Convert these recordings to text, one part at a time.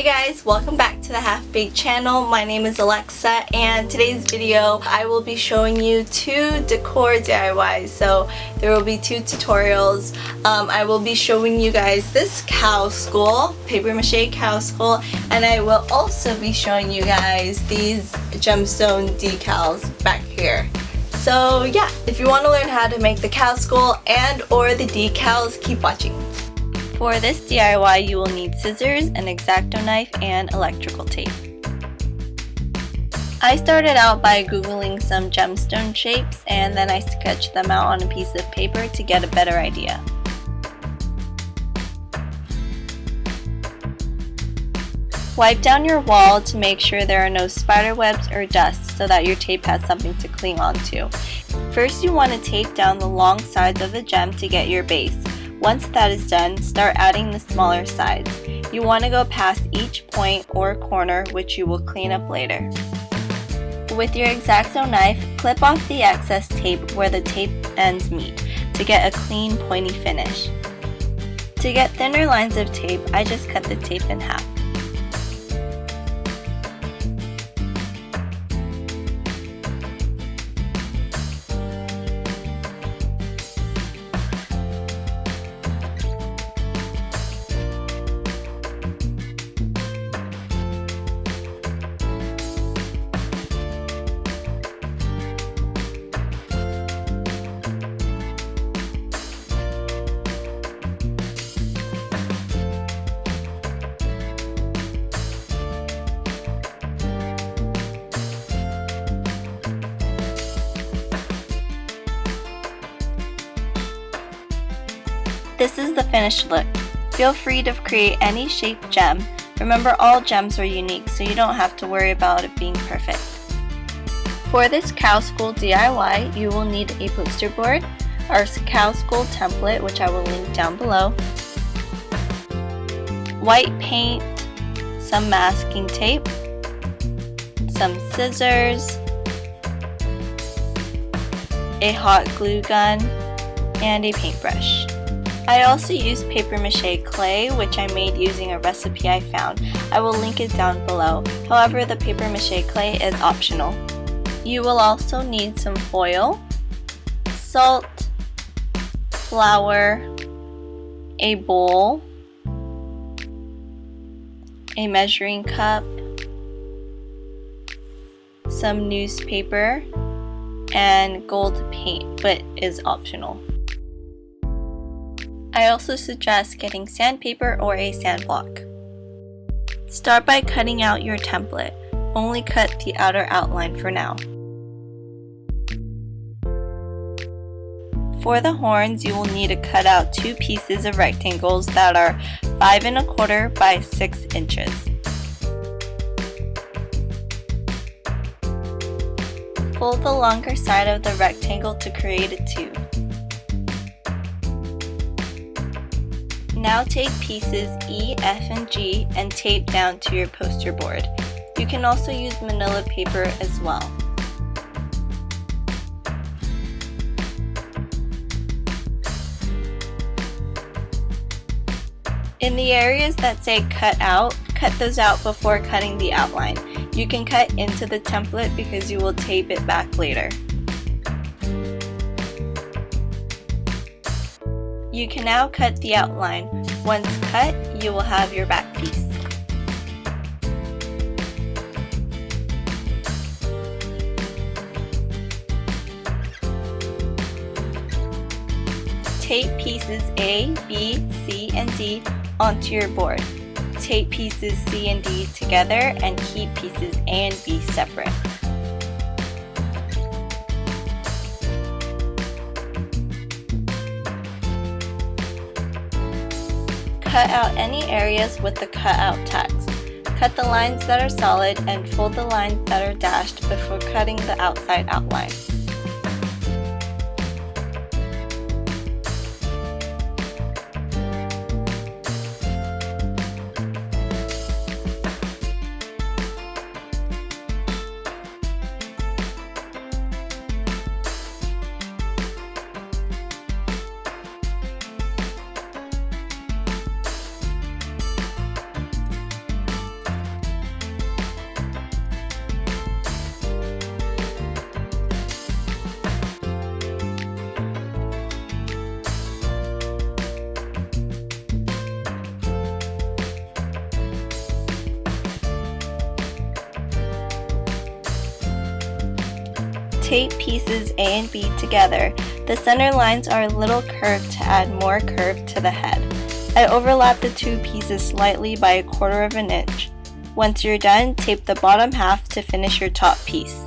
guys, welcome back to the Half Baked channel. My name is Alexa, and today's video I will be showing you 2 decor DIYs. So there will be 2 tutorials. I will be showing you guys this cow skull, papier-mâché cow skull, and I will also be showing you guys these gemstone decals back here. So yeah, if you want to learn how to make the cow skull and or the decals, keep watching. For this DIY, you will need scissors, an X-Acto knife, and electrical tape. I started out by googling some gemstone shapes and then I sketched them out on a piece of paper to get a better idea. Wipe down your wall to make sure there are no spider webs or dust so that your tape has something to cling onto. First, you want to tape down the long sides of the gem to get your base. Once that is done, start adding the smaller sides. You want to go past each point or corner, which you will clean up later. With your X-Acto knife, clip off the excess tape where the tape ends meet to get a clean, pointy finish. To get thinner lines of tape, I just cut the tape in half. This is the finished look. Feel free to create any shaped gem. Remember, all gems are unique, so you don't have to worry about it being perfect. For this cow skull DIY, you will need a poster board, our cow skull template, which I will link down below, white paint, some masking tape, some scissors, a hot glue gun, and a paintbrush. I also used papier-mâché clay, which I made using a recipe I found. I will link it down below. However, the papier-mâché clay is optional. You will also need some foil, salt, flour, a bowl, a measuring cup, some newspaper, and gold paint, but is optional. I also suggest getting sandpaper or a sand block. Start by cutting out your template. Only cut the outer outline for now. For the horns, you will need to cut out 2 pieces of rectangles that are 5 1/4 by 6 inches. Fold the longer side of the rectangle to create a tube. Now take pieces E, F, and G and tape down to your poster board. You can also use manila paper as well. In the areas that say cut out, cut those out before cutting the outline. You can cut into the template because you will tape it back later. You can now cut the outline. Once cut, you will have your back piece. Tape pieces A, B, C, and D onto your board. Tape pieces C and D together and keep pieces A and B separate. Cut out any areas with the cutout tags. Cut the lines that are solid and fold the lines that are dashed before cutting the outside outline. tape pieces A and B together. The center lines are a little curved to add more curve to the head. I overlap the two pieces slightly by 1/4 of an inch. Once you're done, tape the bottom half to finish your top piece.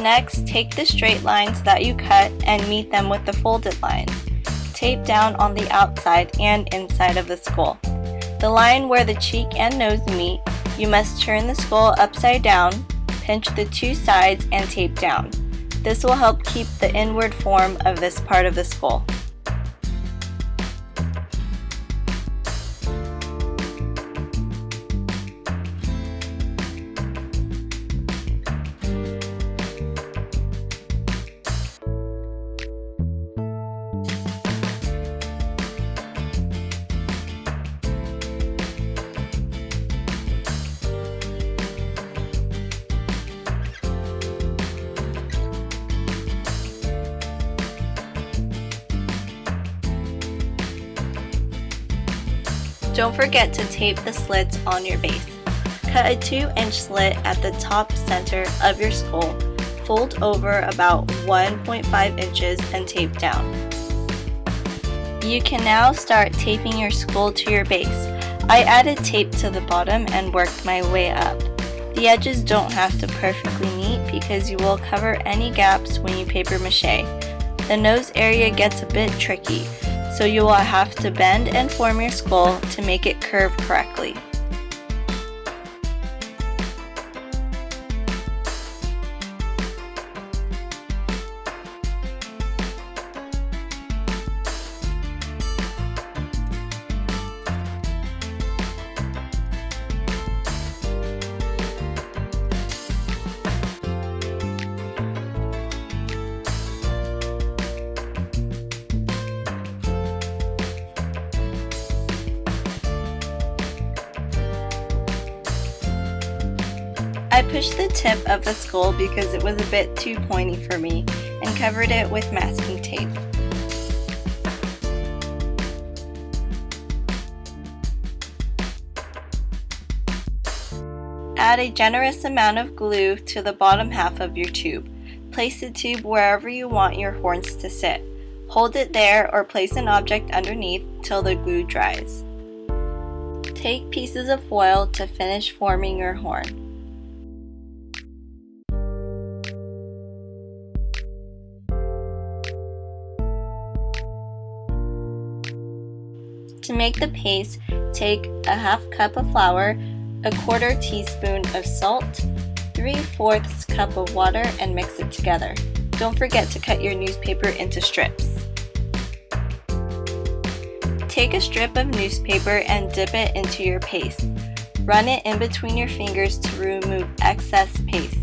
Next, take the straight lines that you cut and meet them with the folded lines. Tape down on the outside and inside of the skull. The line where the cheek and nose meet, you must turn the skull upside down, pinch the two sides, and tape down. This will help keep the inward form of this part of the skull. Don't forget to tape the slits on your base. Cut a 2-inch slit at the top center of your skull, fold over about 1.5 inches and tape down. You can now start taping your skull to your base. I added tape to the bottom and worked my way up. The edges don't have to perfectly meet because you will cover any gaps when you papier-mâché. The nose area gets a bit tricky, so you will have to bend and form your skull to make it curve correctly. I pushed the tip of the skull because it was a bit too pointy for me and covered it with masking tape. Add a generous amount of glue to the bottom half of your tube. Place the tube wherever you want your horns to sit. Hold it there or place an object underneath till the glue dries. Take pieces of foil to finish forming your horn. To make the paste, take a 1/2 cup of flour, a 1/4 teaspoon of salt, 3/4 cup of water, and mix it together. Don't forget to cut your newspaper into strips. Take a strip of newspaper and dip it into your paste. Run it in between your fingers to remove excess paste.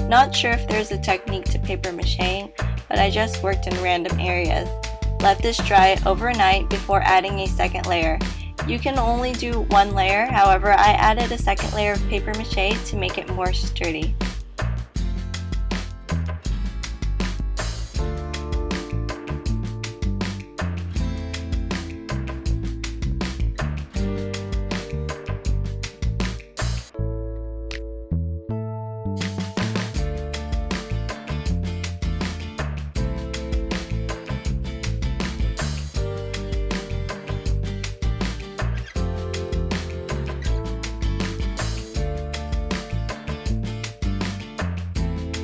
Not sure if there's a technique to papier-mâchéing, but I just worked in random areas. Let this dry overnight before adding a second layer. You can only do one layer, however I added a second layer of papier-mâché to make it more sturdy.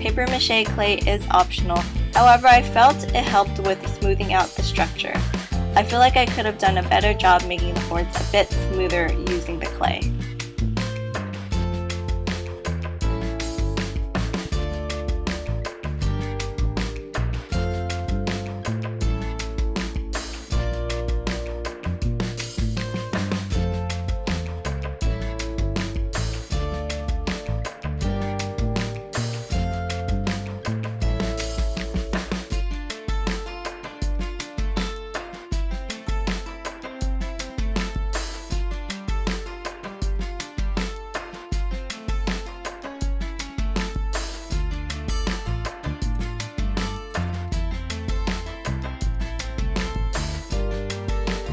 Papier-mâché clay is optional, however I felt it helped with smoothing out the structure. I feel like I could have done a better job making the horns a bit smoother using the clay.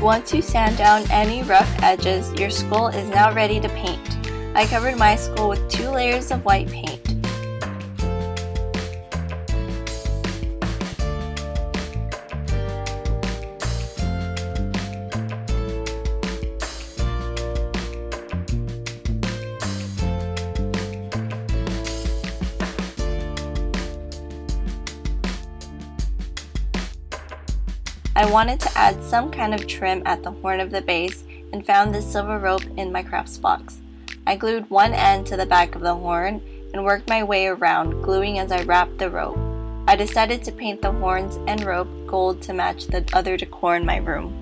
Once you sand down any rough edges, your skull is now ready to paint. I covered my skull with 2 layers of white paint. I wanted to add some kind of trim at the horn of the base and found this silver rope in my crafts box. I glued one end to the back of the horn and worked my way around, gluing as I wrapped the rope. I decided to paint the horns and rope gold to match the other decor in my room.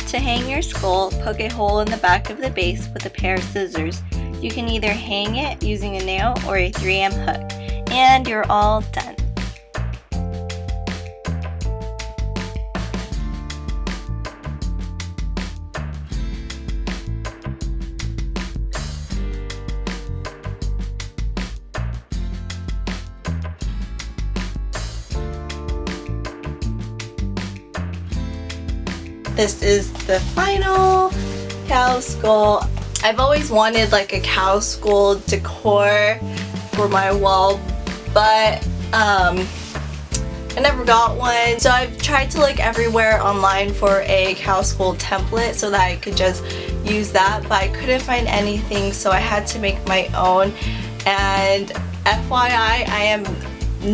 To hang your skull, poke a hole in the back of the base with a pair of scissors. You can either hang it using a nail or a 3M hook, and you're all done. This is the final cow skull. I've always wanted like a cow skull decor for my wall, but I never got one. So I've tried to look everywhere online for a cow skull template so that I could just use that, but I couldn't find anything, so I had to make my own. And FYI, I am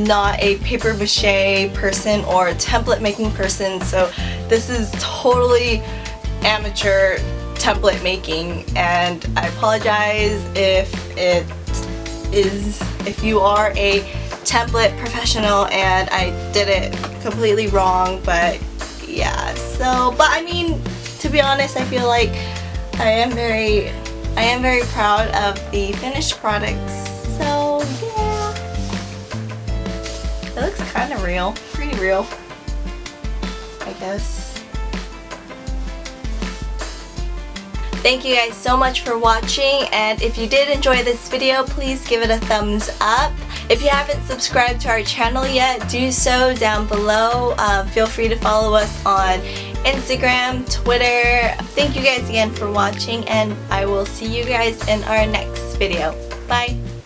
not a papier-mâché person or template making person, so this is totally amateur template making, and I apologize if you are a template professional and I did it completely wrong. But yeah, so but I mean, to be honest, I feel like I am very proud of the finished products. So yeah, it looks kind of real, pretty real, I guess. Thank you guys so much for watching, and if you did enjoy this video, please give it a thumbs up. If you haven't subscribed to our channel yet, do so down below. Feel free to follow us on Instagram, Twitter. Thank you guys again for watching, and I will see you guys in our next video. Bye!